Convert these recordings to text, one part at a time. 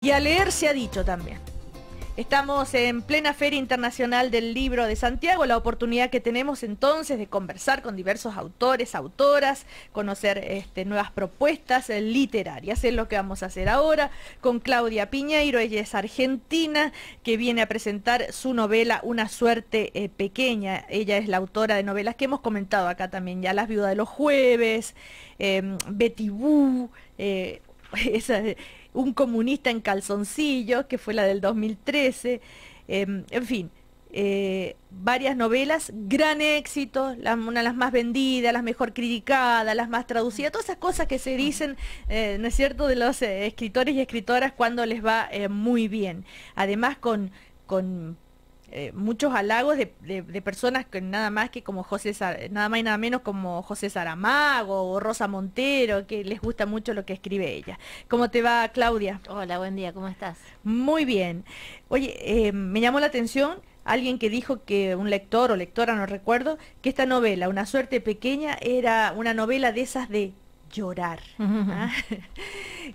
Y a leer se ha dicho también. Estamos en plena Feria Internacional del Libro de Santiago, la oportunidad que tenemos entonces de conversar con diversos autores, autoras, conocer nuevas propuestas literarias. Es lo que vamos a hacer ahora con Claudia Piñeiro. Ella es argentina, que viene a presentar su novela Una suerte pequeña. Ella es la autora de novelas que hemos comentado acá también, ya Las viudas de los jueves, Betty Boo, Un comunista en calzoncillos, que fue la del 2013, en fin, varias novelas, gran éxito, una de las más vendidas, las mejor criticadas, las más traducidas, todas esas cosas que se dicen, ¿no es cierto?, de los escritores y escritoras cuando les va muy bien. Además con muchos halagos de personas que nada más y nada menos como José Saramago o Rosa Montero, que les gusta mucho lo que escribe ella. ¿Cómo te va, Claudia? Hola, buen día, ¿cómo estás? Muy bien. Oye, me llamó la atención alguien que dijo, que un lector o lectora, no recuerdo, que esta novela, Una suerte pequeña, era una novela de esas de llorar. ¿Ah?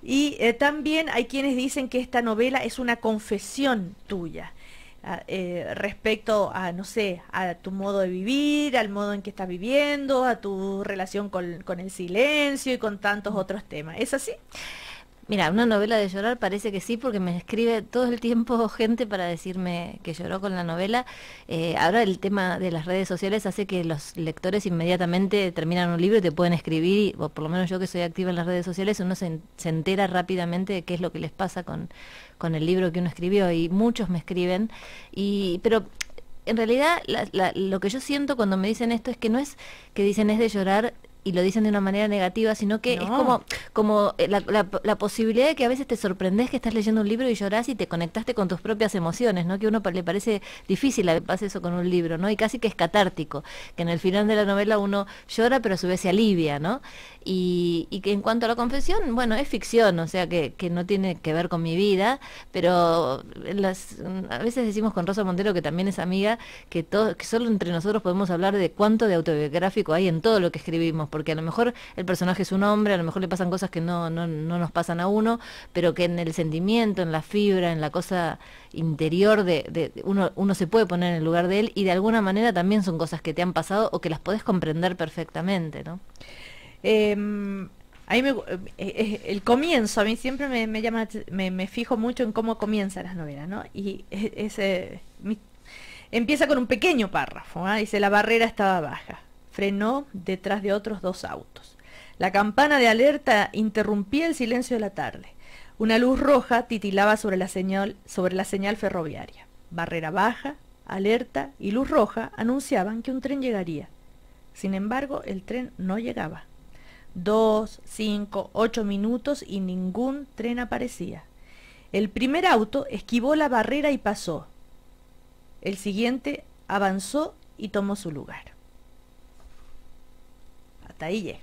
Y también hay quienes dicen que esta novela es una confesión tuya. Respecto a, no sé, a tu modo de vivir, al modo en que estás viviendo, a tu relación con el silencio y con tantos otros temas. ¿Es así? Mira, una novela de llorar parece que sí, porque me escribe todo el tiempo gente para decirme que lloró con la novela. Ahora el tema de las redes sociales hace que los lectores inmediatamente terminan un libro y te pueden escribir, o por lo menos yo que soy activa en las redes sociales, uno se entera rápidamente de qué es lo que les pasa con el libro que uno escribió, y muchos me escriben, pero en realidad lo que yo siento cuando me dicen esto es que no es que dicen es de llorar y lo dicen de una manera negativa, sino que no. Es como la posibilidad de que a veces te sorprendes que estás leyendo un libro y llorás y te conectaste con tus propias emociones, ¿no? Que a uno le parece difícil a veces pasa eso con un libro, ¿no? Y casi que es catártico, que en el final de la novela uno llora pero a su vez se alivia, ¿no? Y que en cuanto a la confesión, bueno, es ficción, o sea que no tiene que ver con mi vida, pero a veces decimos con Rosa Montero, que también es amiga, que solo entre nosotros podemos hablar de cuánto de autobiográfico hay en todo lo que escribimos, porque a lo mejor el personaje es un hombre, a lo mejor le pasan cosas que no nos pasan a uno, pero que en el sentimiento, en la fibra, en la cosa interior de uno se puede poner en el lugar de él, y de alguna manera también son cosas que te han pasado o que las podés comprender perfectamente, ¿no? El comienzo, a mí siempre me llama, me fijo mucho en cómo comienzan las novelas, ¿no? Y empieza con un pequeño párrafo, ¿eh? Dice: la barrera estaba baja, frenó detrás de otros 2 autos. La campana de alerta interrumpía el silencio de la tarde. Una luz roja titilaba sobre la señal ferroviaria. Barrera baja, alerta y luz roja anunciaban que un tren llegaría. Sin embargo, el tren no llegaba. 2, 5, 8 minutos y ningún tren aparecía. El primer auto esquivó la barrera y pasó. El siguiente avanzó y tomó su lugar. Hasta ahí llega.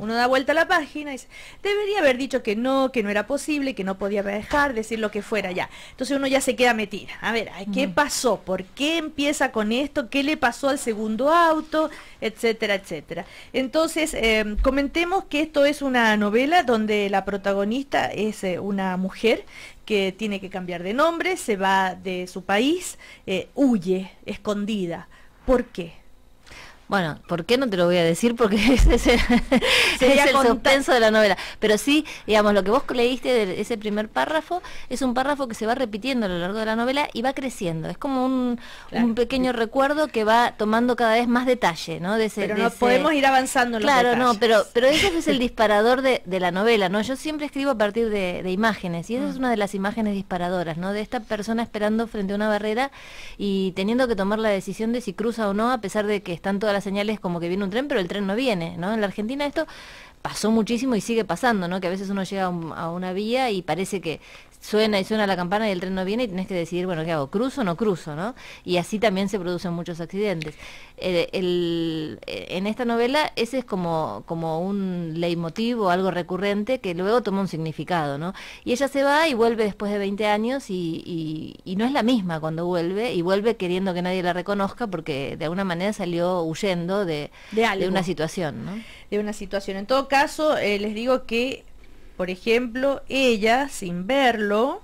Uno da vuelta a la página y dice: debería haber dicho que no era posible, que no podía viajar, decir lo que fuera ya. Entonces uno ya se queda metida. A ver, ¿qué pasó? ¿Por qué empieza con esto? ¿Qué le pasó al segundo auto? Etcétera, etcétera. Entonces, comentemos que esto es una novela donde la protagonista es una mujer que tiene que cambiar de nombre, se va de su país, huye, escondida. ¿Por qué? Bueno, ¿por qué no te lo voy a decir? Porque ese es el suspenso de la novela. Pero sí, digamos, lo que vos leíste de ese primer párrafo es un párrafo que se va repitiendo a lo largo de la novela y va creciendo. Es como un pequeño recuerdo que va tomando cada vez más detalle, ¿no? Podemos ir avanzando en los detalles. No, pero ese es el disparador de la novela, ¿no? Yo siempre escribo a partir de imágenes, y esa es una de las imágenes disparadoras, ¿no? De esta persona esperando frente a una barrera y teniendo que tomar la decisión de si cruza o no, a pesar de que están todas las señales como que viene un tren, pero el tren no viene, ¿no? En la Argentina esto pasó muchísimo y sigue pasando, ¿no? Que a veces uno llega a una vía y parece que suena y suena la campana y el tren no viene y tenés que decidir, bueno, ¿qué hago? ¿Cruzo o no cruzo? ¿No? Y así también se producen muchos accidentes. En esta novela ese es como un leitmotiv o algo recurrente que luego toma un significado, ¿no? Y ella se va y vuelve después de 20 años y no es la misma cuando vuelve, y vuelve queriendo que nadie la reconozca porque de alguna manera salió huyendo de una situación, ¿no? De una situación. En todo caso, les digo que por ejemplo, ella, sin verlo,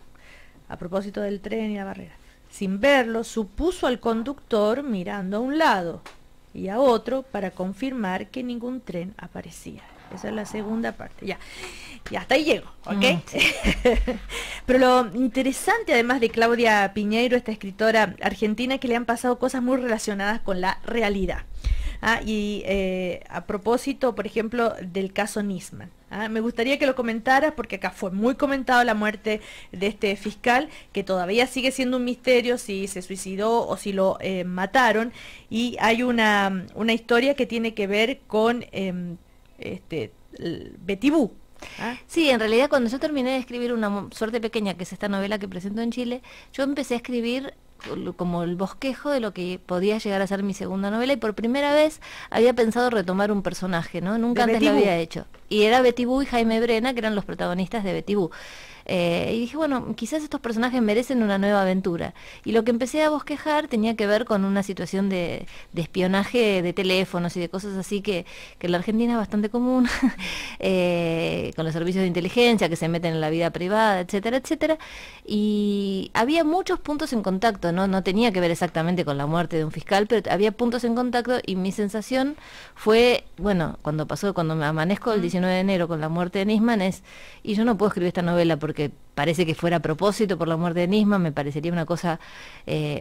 a propósito del tren y la barrera, sin verlo, supuso al conductor mirando a un lado y a otro para confirmar que ningún tren aparecía. Esa es la segunda parte, ya. Y hasta ahí llego, ¿ok? Sí. Pero lo interesante, además de Claudia Piñeiro, esta escritora argentina, es que le han pasado cosas muy relacionadas con la realidad. Y a propósito, por ejemplo, del caso Nisman. Me gustaría que lo comentaras porque acá fue muy comentado la muerte de este fiscal, que todavía sigue siendo un misterio si se suicidó o si lo mataron. Y hay una historia que tiene que ver con Betty Boo. Sí, en realidad cuando yo terminé de escribir Una suerte pequeña, que es esta novela que presento en Chile, yo empecé a escribir como el bosquejo de lo que podía llegar a ser mi segunda novela, y por primera vez había pensado retomar un personaje, ¿no? Nunca antes lo había hecho. Y era Betty Boo y Jaime Brena, que eran los protagonistas de Betty Boo. Y dije, bueno, quizás estos personajes merecen una nueva aventura. Y lo que empecé a bosquejar tenía que ver con una situación de espionaje de teléfonos y de cosas así que en la Argentina es bastante común, con los servicios de inteligencia que se meten en la vida privada, etcétera, etcétera. Y había muchos puntos en contacto, no tenía que ver exactamente con la muerte de un fiscal, pero había puntos en contacto, y mi sensación fue, bueno, cuando me amanezco el 19 de enero con la muerte de Nisman, y yo no puedo escribir esta novela porque parece que fuera a propósito por la muerte de Nisman, me parecería una cosa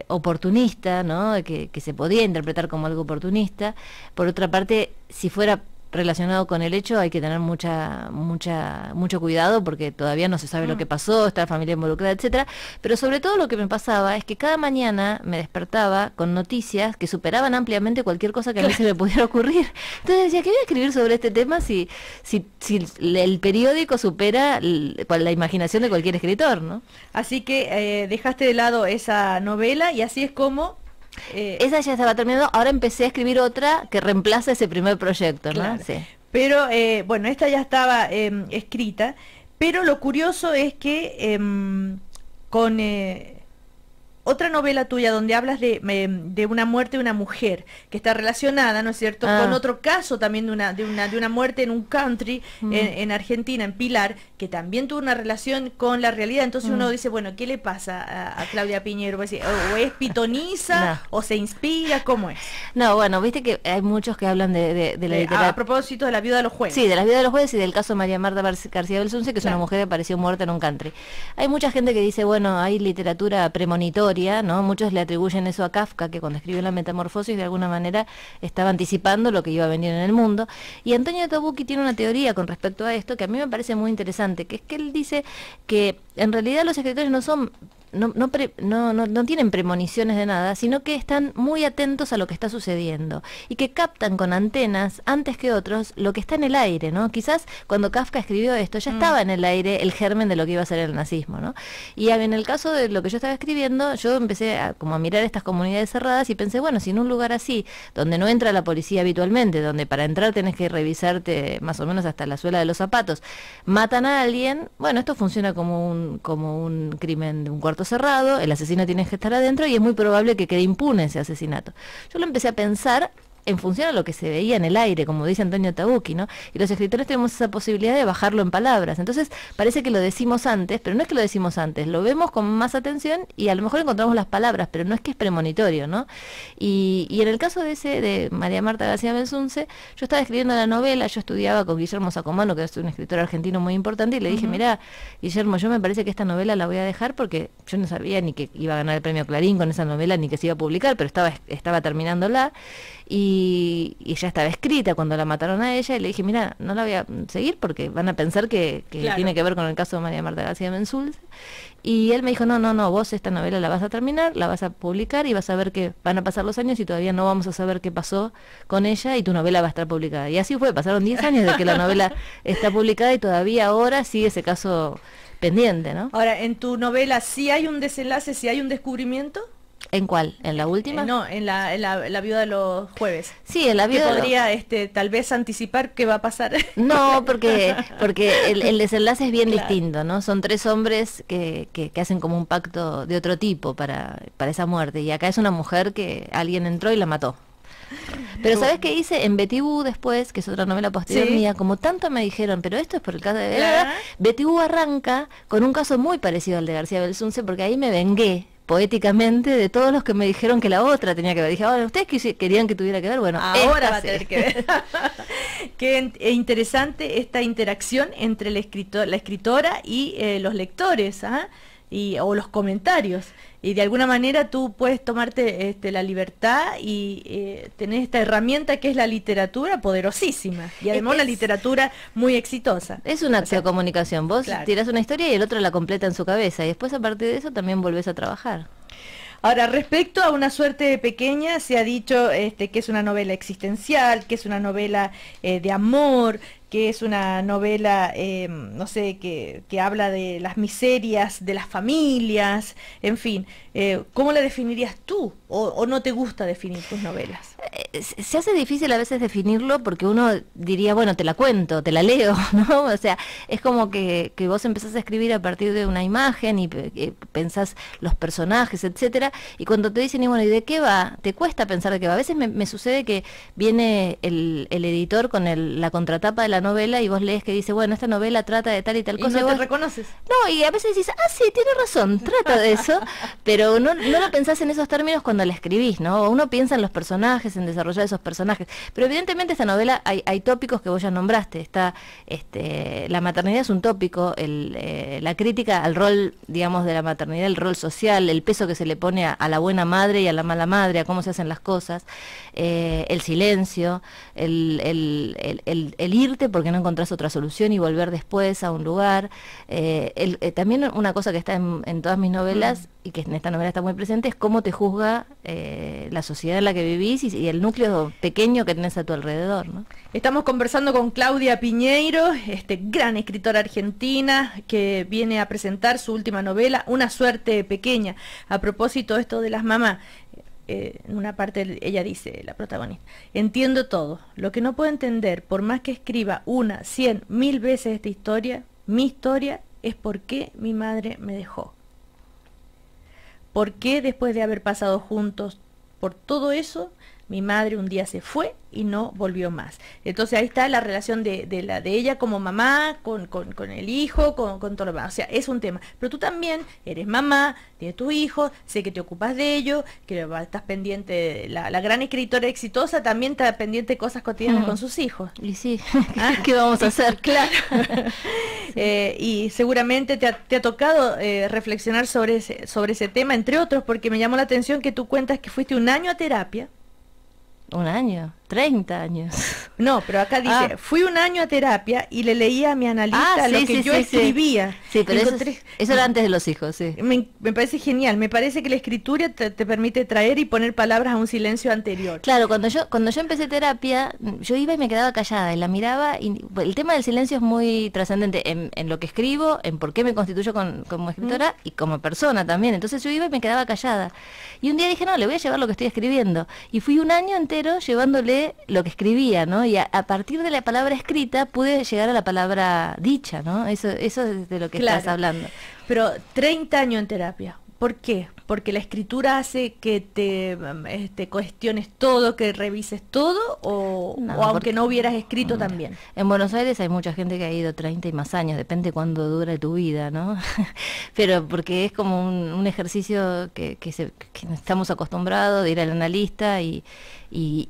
oportunista, ¿no? Que se podía interpretar como algo oportunista. Por otra parte, si fuera relacionado con el hecho, hay que tener mucho cuidado porque todavía no se sabe lo que pasó, está la familia involucrada, etcétera. Pero sobre todo lo que me pasaba es que cada mañana me despertaba con noticias que superaban ampliamente cualquier cosa que a mí se me pudiera ocurrir. Entonces decía, ¿qué voy a escribir sobre este tema si el periódico supera la imaginación de cualquier escritor, ¿no? Así que dejaste de lado esa novela y así es como... esa ya estaba terminando, ahora empecé a escribir otra que reemplaza ese primer proyecto, ¿no? Claro. Sí. Pero bueno, esta ya estaba escrita, pero lo curioso es que con otra novela tuya donde hablas de una muerte de una mujer que está relacionada, ¿no es cierto?, con otro caso también de una muerte en un country en Argentina, en Pilar, que también tuvo una relación con la realidad. Entonces uno dice, bueno, ¿qué le pasa a Claudia Piñeiro? ¿O es pitoniza o se inspira? ¿Cómo es? No, bueno, viste que hay muchos que hablan de la literatura. A propósito de La viuda de los jueves. Sí, de La viuda de los jueves y del caso María Marta García Belsunce, que es una mujer que apareció muerta en un country. Hay mucha gente que dice, bueno, hay literatura premonitoria, ¿no? Muchos le atribuyen eso a Kafka, que cuando escribió La Metamorfosis de alguna manera estaba anticipando lo que iba a venir en el mundo. Y Antonio Tabucchi tiene una teoría con respecto a esto que a mí me parece muy interesante, que es que él dice que en realidad los escritores no tienen premoniciones de nada, sino que están muy atentos a lo que está sucediendo y que captan con antenas antes que otros lo que está en el aire, ¿no? Quizás cuando Kafka escribió esto ya estaba en el aire el germen de lo que iba a ser el nazismo, ¿no? Y en el caso de lo que yo estaba escribiendo, yo empecé a mirar estas comunidades cerradas y pensé, bueno, si en un lugar así, donde no entra la policía habitualmente, donde para entrar tenés que revisarte más o menos hasta la suela de los zapatos, matan a alguien, bueno, esto funciona como un crimen de un cuarto cerrado, el asesino tiene que estar adentro y es muy probable que quede impune ese asesinato. Yo lo empecé a pensar en función a lo que se veía en el aire, como dice Antonio Tabucchi, ¿no? Y los escritores tenemos esa posibilidad de bajarlo en palabras. Entonces, parece que lo decimos antes, pero no es que lo decimos antes, lo vemos con más atención y a lo mejor encontramos las palabras, pero no es que es premonitorio, ¿no? Y en el caso de María Marta García Belsunce, yo estaba escribiendo la novela, yo estudiaba con Guillermo Sacomano, que es un escritor argentino muy importante, y le dije, mira, Guillermo, yo me parece que esta novela la voy a dejar porque yo no sabía ni que iba a ganar el premio Clarín con esa novela, ni que se iba a publicar, pero estaba terminándola, y ya estaba escrita cuando la mataron a ella, y le dije, mira, no la voy a seguir porque van a pensar que Claro. tiene que ver con el caso de María Marta García Belsunce. Y él me dijo, no, vos esta novela la vas a terminar, la vas a publicar y vas a ver que van a pasar los años y todavía no vamos a saber qué pasó con ella y tu novela va a estar publicada. Y así fue, pasaron 10 años de que la novela está publicada y todavía ahora sigue ese caso pendiente, ¿no? Ahora, en tu novela, ¿sí hay un desenlace, sí hay un descubrimiento? ¿En cuál? ¿En la última? No, en la viuda de los jueves. Sí, en la Que viuda de los- podría tal vez anticipar qué va a pasar. No, porque el desenlace es bien Claro. distinto, ¿no? Son tres hombres que hacen como un pacto de otro tipo para esa muerte. Y acá es una mujer que alguien entró y la mató. Pero ¿sabés qué hice? En Betty Boo después, que es otra novela posterior Sí. mía, como tanto me dijeron, pero esto es por el caso de... Ah. Betty Boo arranca con un caso muy parecido al de García Belsunce, porque ahí me vengué poéticamente de todos los que me dijeron que la otra tenía que ver. Dije, ahora, ¿ustedes querían que tuviera que ver? Bueno, Ahora esta va a sí. tener que ver. Qué interesante esta interacción entre la escritora y los lectores, ¿ah? O los comentarios. Y de alguna manera tú puedes tomarte la libertad y tener esta herramienta que es la literatura poderosísima. Y además una literatura muy exitosa. Es un acto de comunicación. Vos claro. tirás una historia y el otro la completa en su cabeza. Y después a partir de eso también volvés a trabajar. Ahora, respecto a Una suerte pequeña, se ha dicho que es una novela existencial, que es una novela de amor, que es una novela, no sé, que habla de las miserias de las familias, en fin. ¿Cómo la definirías tú? ¿O no te gusta definir tus novelas? Se hace difícil a veces definirlo porque uno diría, bueno, te la cuento, te la leo, ¿no? O sea, es como que vos empezás a escribir a partir de una imagen y pensás los personajes, etcétera, y cuando te dicen, y bueno, ¿y de qué va? Te cuesta pensar de qué va. A veces me sucede que viene el editor con la contratapa de la novela y vos lees que dice, bueno, esta novela trata de tal y tal ¿Y cosa. no y te vos... reconoces? No, y a veces dices, sí, tiene razón, trata de eso, pero no lo pensás en esos términos cuando la escribís, ¿no? Uno piensa en los personajes, en desarrollar esos personajes, pero evidentemente esta novela hay tópicos que vos ya nombraste. Está la maternidad es un tópico, la crítica al rol, digamos, de la maternidad, el rol social, el peso que se le pone a la buena madre y a la mala madre, a cómo se hacen las cosas, el silencio, el irte porque no encontrás otra solución y volver después a un lugar. También una cosa que está en todas mis novelas y que en esta novela está muy presente es cómo te juzga la sociedad en la que vivís y el núcleo pequeño que tenés a tu alrededor, ¿no? Estamos conversando con Claudia Piñeiro, gran escritora argentina que viene a presentar su última novela, Una suerte pequeña. A propósito de esto de las mamás, en una parte ella dice, la protagonista, entiendo todo, lo que no puedo entender, por más que escriba 1, 100, 1000 veces esta historia, mi historia es por qué mi madre me dejó. ¿Por qué después de haber pasado juntos por todo eso, mi madre un día se fue y no volvió más? Entonces ahí está la relación de ella como mamá, con el hijo, con todo lo demás. O sea, es un tema. Pero tú también eres mamá, tienes tu hijo, sé que te ocupas de ello, que estás pendiente, la gran escritora exitosa también está pendiente de cosas cotidianas con sus hijos. Y sí, ¿qué vamos a hacer? Claro. Y seguramente te ha tocado reflexionar sobre ese tema, entre otros, porque me llamó la atención que tú cuentas que fuiste un año a terapia. ¿Un año? 30 años. No, pero acá dice, fui un año a terapia y le leía a mi analista lo que yo escribía. Sí, pero eso era antes de los hijos, sí. Me parece genial, me parece que la escritura te permite traer y poner palabras a un silencio anterior. Claro, cuando yo empecé terapia, yo iba y me quedaba callada y la miraba, y el tema del silencio es muy trascendente en lo que escribo, en por qué me constituyo como escritora y como persona también. Entonces yo iba y me quedaba callada. Y un día dije, no, le voy a llevar lo que estoy escribiendo. Y fui un año entero llevándole lo que escribía, ¿no? Y a partir de la palabra escrita pude llegar a la palabra dicha, ¿no? Eso es de lo que estás hablando. Pero 30 años en terapia, ¿por qué? Porque la escritura hace que te cuestiones todo, que revises todo, o aunque no hubieras escrito también. En Buenos Aires hay mucha gente que ha ido 30 y más años, depende cuándo dura tu vida, ¿no? Pero porque es como un ejercicio que estamos acostumbrados de ir al analista y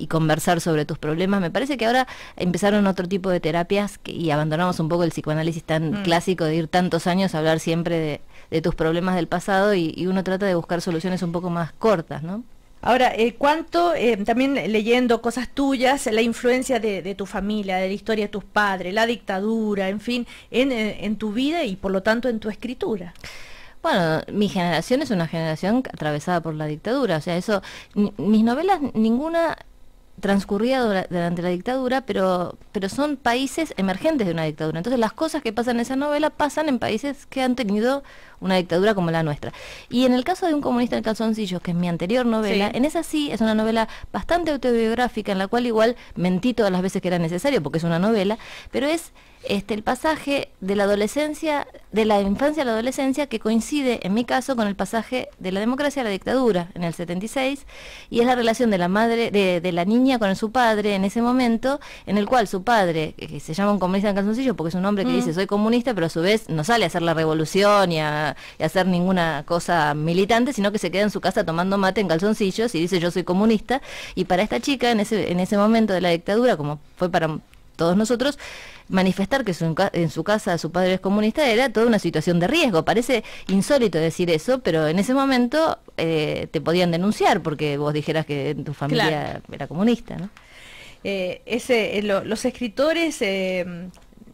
conversar sobre tus problemas. Me parece que ahora empezaron otro tipo de terapias y abandonamos un poco el psicoanálisis tan clásico de ir tantos años a hablar siempre de tus problemas del pasado y uno trata de buscar soluciones un poco más cortas, ¿no? Ahora, ¿cuánto, también leyendo cosas tuyas, la influencia de tu familia, de la historia de tus padres, la dictadura, en fin, en tu vida y por lo tanto en tu escritura? Bueno, mi generación es una generación atravesada por la dictadura, o sea, eso, mis novelas, ninguna transcurría durante la dictadura, pero son países emergentes de una dictadura. Entonces las cosas que pasan en esa novela pasan en países que han tenido una dictadura como la nuestra. Y en el caso de Un comunista en calzoncillos, que es mi anterior novela, en esa sí es una novela bastante autobiográfica, en la cual igual mentí todas las veces que era necesario, porque es una novela, pero es el pasaje de la adolescencia, de la infancia a la adolescencia, que coincide en mi caso con el pasaje de la democracia a la dictadura en el 76, y es la relación de la madre, de la niña con su padre en ese momento, en el cual su padre, que se llama Un comunista en calzoncillos porque es un hombre que dice soy comunista, pero a su vez no sale a hacer la revolución y a hacer ninguna cosa militante, sino que se queda en su casa tomando mate en calzoncillos y dice yo soy comunista. Y para esta chica en ese momento de la dictadura, como fue para todos nosotros, manifestar que en su casa su padre es comunista era toda una situación de riesgo. Parece insólito decir eso, pero en ese momento te podían denunciar porque vos dijeras que tu familia era comunista, ¿no? Los escritores,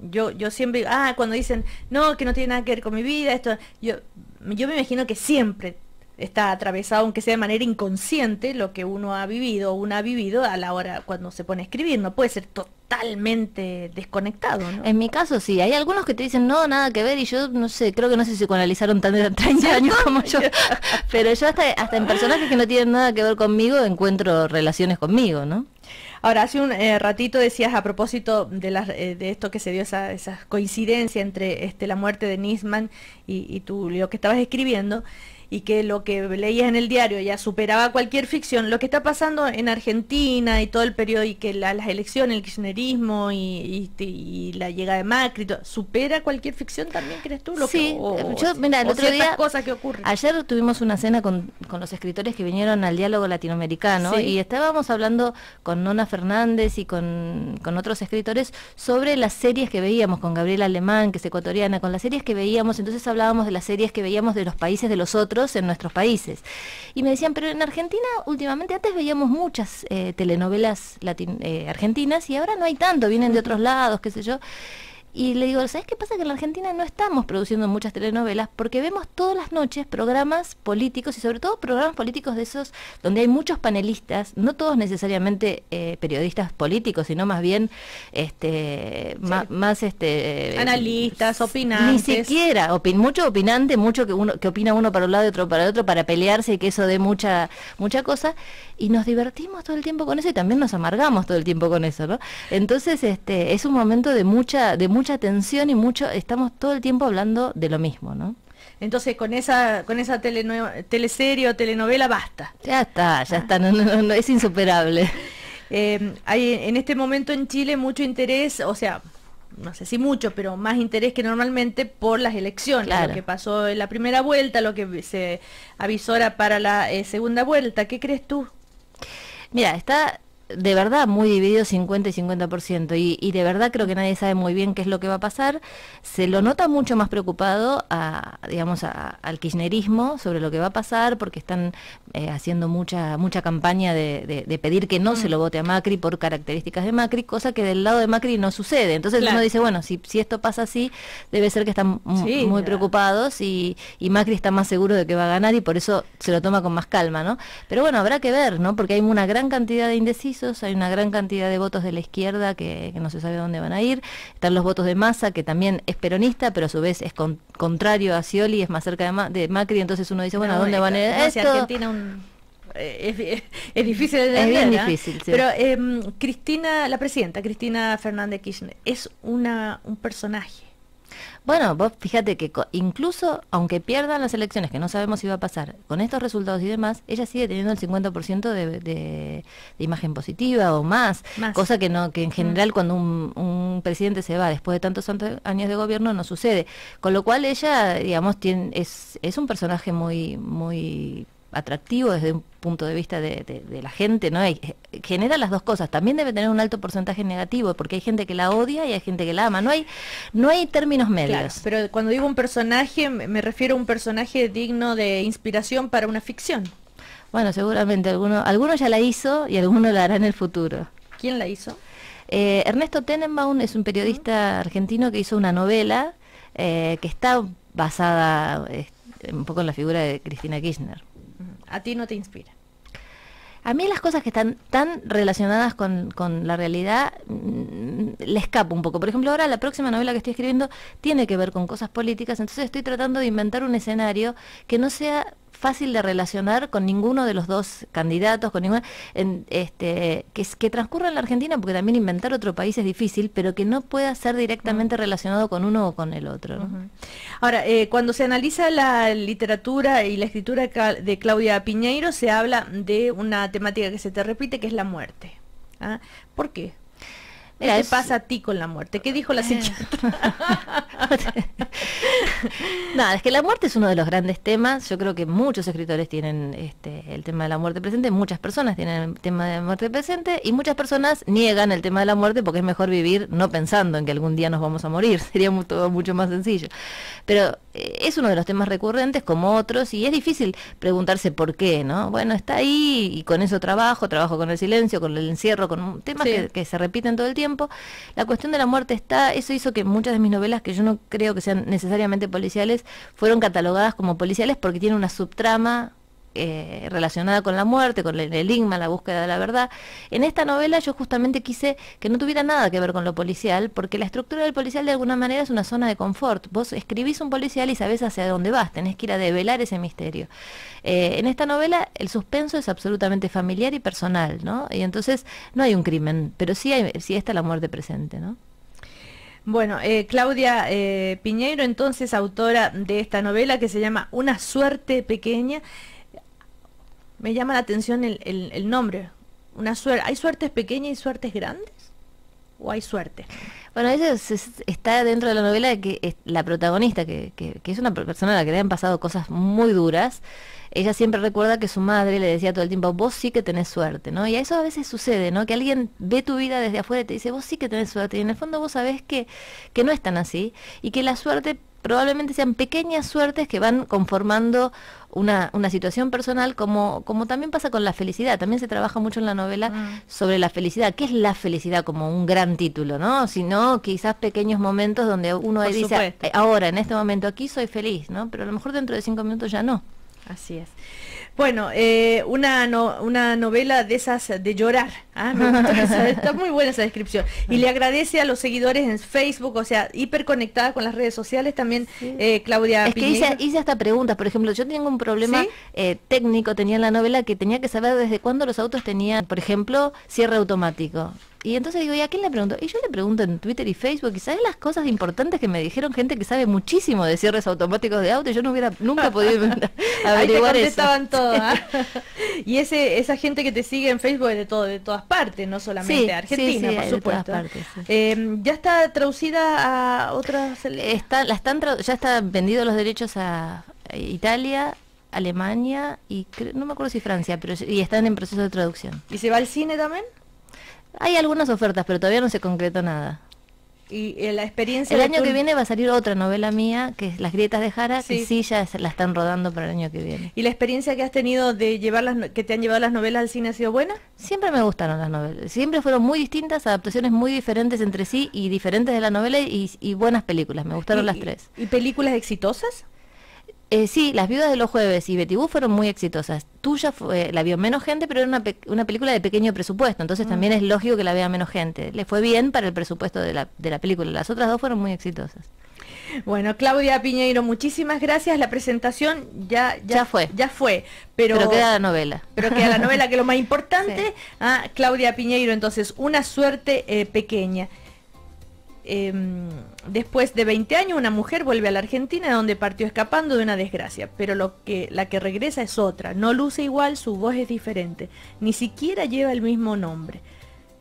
yo siempre, cuando dicen, no, que no tiene nada que ver con mi vida, yo me imagino que siempre está atravesado, aunque sea de manera inconsciente, lo que uno ha vivido o una ha vivido a la hora cuando se pone a escribir. No puede ser totalmente desconectado, ¿no? En mi caso sí, hay algunos que te dicen no, nada que ver, y yo no sé, creo que no sé si psicoanalizaron tan de 30 años como yo, pero yo hasta en personajes que no tienen nada que ver conmigo encuentro relaciones conmigo, ¿no? Ahora, hace un ratito decías a propósito de esto que se dio esa coincidencia entre la muerte de Nisman y lo que estabas escribiendo, y que lo que leías en el diario ya superaba cualquier ficción. Lo que está pasando en Argentina y todo el periodo, y que las elecciones, el kirchnerismo y la llegada de Macri, supera cualquier ficción también, ¿crees tú? Mira, el otro día, cosas que ocurren. Ayer tuvimos una cena con los escritores que vinieron al diálogo latinoamericano, y estábamos hablando con Nona Fernández y con otros escritores sobre las series que veíamos, con Gabriela Alemán, que es ecuatoriana, con las series que veíamos. Entonces hablábamos de las series que veíamos de los países de los otros en nuestros países, y me decían, pero en Argentina últimamente, antes veíamos muchas telenovelas argentinas y ahora no hay tanto, vienen de otros lados, qué sé yo. Y le digo, ¿sabes qué pasa? Que en la Argentina no estamos produciendo muchas telenovelas porque vemos todas las noches programas políticos, y sobre todo programas políticos de esos donde hay muchos panelistas, no todos necesariamente periodistas políticos, sino más bien más analistas, opinantes. Ni siquiera, mucho opinante, mucho que opina uno para un lado y otro para el otro, para pelearse, y que eso dé mucha cosa, y nos divertimos todo el tiempo con eso y también nos amargamos todo el tiempo con eso, ¿no? Entonces es un momento de mucha tensión, y estamos todo el tiempo hablando de lo mismo, ¿no? Entonces con esa teleserie o telenovela basta. Ya está, no, es insuperable. Hay en este momento en Chile mucho interés, o sea, no sé si mucho, pero más interés que normalmente por las elecciones, lo que pasó en la primera vuelta, lo que se avisora para la segunda vuelta. ¿Qué crees tú? Mira, está de verdad muy dividido 50 y 50%, y de verdad creo que nadie sabe muy bien qué es lo que va a pasar. Se lo nota mucho más preocupado al kirchnerismo sobre lo que va a pasar, porque están haciendo mucha campaña de pedir que no se lo vote a Macri por características de Macri, cosa que del lado de Macri no sucede. Entonces uno dice, bueno, si esto pasa así, debe ser que están muy preocupados, y Macri está más seguro de que va a ganar, y por eso se lo toma con más calma, ¿no? Pero bueno, habrá que ver, ¿no? Porque hay una gran cantidad de indecisos, hay una gran cantidad de votos de la izquierda que no se sabe dónde van a ir. Están los votos de Massa, que también es peronista, pero a su vez es contrario a Scioli, es más cerca de Macri. Entonces uno dice, bueno, ¿a dónde van a ir? Si Argentina es difícil de entender, es bien difícil, sí. Pero la presidenta Cristina Fernández Kirchner es un personaje. Bueno, vos fíjate que incluso aunque pierdan las elecciones, que no sabemos si va a pasar, con estos resultados y demás, ella sigue teniendo el 50% de imagen positiva o más, cosa que en general cuando un presidente se va después de tantos años de gobierno no sucede. Con lo cual ella, digamos, es un personaje muy atractivo desde un punto de vista de la gente, ¿no? Genera las dos cosas. También debe tener un alto porcentaje negativo, porque hay gente que la odia y hay gente que la ama. No hay términos medios. Claro, pero cuando digo un personaje, me refiero a un personaje digno de inspiración para una ficción. Bueno, seguramente alguno ya la hizo y alguno la hará en el futuro. ¿Quién la hizo? Ernesto Tenenbaum es un periodista argentino que hizo una novela que está basada un poco en la figura de Cristina Kirchner. ¿A ti no te inspira? A mí las cosas que están tan relacionadas con la realidad le escapo un poco. Por ejemplo, ahora la próxima novela que estoy escribiendo tiene que ver con cosas políticas, entonces estoy tratando de inventar un escenario que no sea fácil de relacionar con ninguno de los dos candidatos, con ninguna, que transcurra en la Argentina, porque también inventar otro país es difícil, pero que no pueda ser directamente relacionado con uno o con el otro, ¿no? Ahora, cuando se analiza la literatura y la escritura de Claudia Piñeiro, se habla de una temática que se te repite, que es la muerte. ¿Ah? ¿Por qué? ¿Qué te pasa a ti con la muerte? ¿Qué dijo la psiquiatra? Nada, es que la muerte es uno de los grandes temas. Yo creo que muchos escritores tienen el tema de la muerte presente, muchas personas tienen el tema de la muerte presente y muchas personas niegan el tema de la muerte porque es mejor vivir no pensando en que algún día nos vamos a morir. Sería todo mucho más sencillo. Pero es uno de los temas recurrentes como otros y es difícil preguntarse por qué, ¿no? Bueno, está ahí y con eso trabajo con el silencio, con el encierro, con temas que se repiten todo el tiempo. La cuestión de la muerte está, eso hizo que muchas de mis novelas, que yo no creo que sean necesariamente policiales, fueron catalogadas como policiales porque tienen una subtrama relacionada con la muerte, con el enigma, la búsqueda de la verdad. En esta novela yo justamente quise que no tuviera nada que ver con lo policial, porque la estructura del policial de alguna manera es una zona de confort. Vos escribís un policial y sabés hacia dónde vas, tenés que ir a develar ese misterio. En esta novela el suspenso es absolutamente familiar y personal, ¿no? Y entonces no hay un crimen, pero sí está la muerte presente, ¿no? Bueno, Claudia Piñeiro, entonces, autora de esta novela que se llama Una suerte pequeña. Me llama la atención el nombre. ¿Hay suertes pequeñas y suertes grandes? ¿O hay suerte? Bueno, eso está dentro de la novela de que la protagonista, que es una persona a la que le han pasado cosas muy duras. Ella siempre recuerda que su madre le decía todo el tiempo, vos sí que tenés suerte, ¿no? Y a eso a veces sucede, ¿no? Que alguien ve tu vida desde afuera y te dice, vos sí que tenés suerte. Y en el fondo vos sabés que no es tan así. Y que la suerte probablemente sean pequeñas suertes que van conformando una situación personal, como también pasa con la felicidad. También se trabaja mucho en la novela sobre la felicidad. ¿Qué es la felicidad como un gran título, no? Sino quizás pequeños momentos donde uno dice, ahora, en este momento, aquí soy feliz, ¿no? Pero a lo mejor dentro de 5 minutos ya no. Así es. Bueno, una novela de esas de llorar. Me gustó está muy buena esa descripción. Y le agradece a los seguidores en Facebook, o sea, hiperconectada con las redes sociales también, Claudia Piñeiro. Es que hice hasta preguntas. Por ejemplo, yo tengo un problema técnico, tenía en la novela, que tenía que saber desde cuándo los autos tenían, por ejemplo, cierre automático. Y entonces digo, ¿y a quién le pregunto? Y yo le pregunto en Twitter y Facebook, ¿y sabes las cosas importantes que me dijeron gente que sabe muchísimo de cierres automáticos de auto? Y yo no hubiera nunca podido averiguar eso. Ahí te contestaban todo, Y esa gente que te sigue en Facebook es de todas partes, no solamente Argentina, por supuesto. De todas partes, ¿ya está traducida a otras? Ya están vendidos los derechos a Italia, Alemania y no me acuerdo si Francia, pero y están en proceso de traducción. ¿Y se va al cine también? Hay algunas ofertas, pero todavía no se concretó nada. Y la experiencia... El año que viene va a salir otra novela mía, que es Las grietas de Jara, que sí ya la están rodando para el año que viene. ¿Y la experiencia que has tenido de que te han llevado las novelas al cine ha sido buena? Siempre me gustaron las novelas. Siempre fueron muy distintas, adaptaciones muy diferentes entre sí y diferentes de la novela y buenas películas. Me gustaron las tres. ¿Y películas exitosas? Sí, Las viudas de los jueves y Betty Boo fueron muy exitosas. Tuya la vio menos gente, pero era una película de pequeño presupuesto, entonces también es lógico que la vea menos gente. Le fue bien para el presupuesto de la película. Las otras dos fueron muy exitosas. Bueno, Claudia Piñeiro, muchísimas gracias. La presentación ya fue, pero queda la novela. Pero queda la novela, que es lo más importante. Claudia Piñeiro, entonces, Una suerte pequeña. Después de 20 años, una mujer vuelve a la Argentina, donde partió escapando de una desgracia, pero la que regresa es otra. No luce igual, su voz es diferente, ni siquiera lleva el mismo nombre.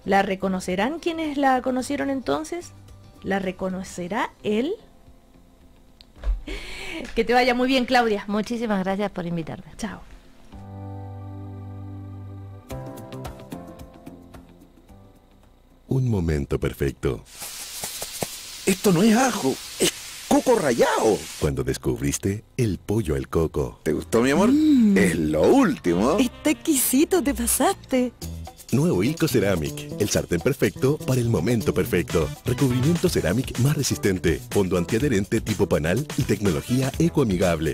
¿La reconocerán quienes la conocieron entonces? ¿La reconocerá él? Que te vaya muy bien, Claudia. Muchísimas gracias por invitarme. Chao. Un momento perfecto. Esto no es ajo, es coco rallado. Cuando descubriste el pollo al coco. ¿Te gustó, mi amor? Es lo último. Está exquisito, te pasaste. Nuevo Ilco Ceramic, el sartén perfecto para el momento perfecto. Recubrimiento Ceramic más resistente, fondo antiadherente tipo panal y tecnología ecoamigable.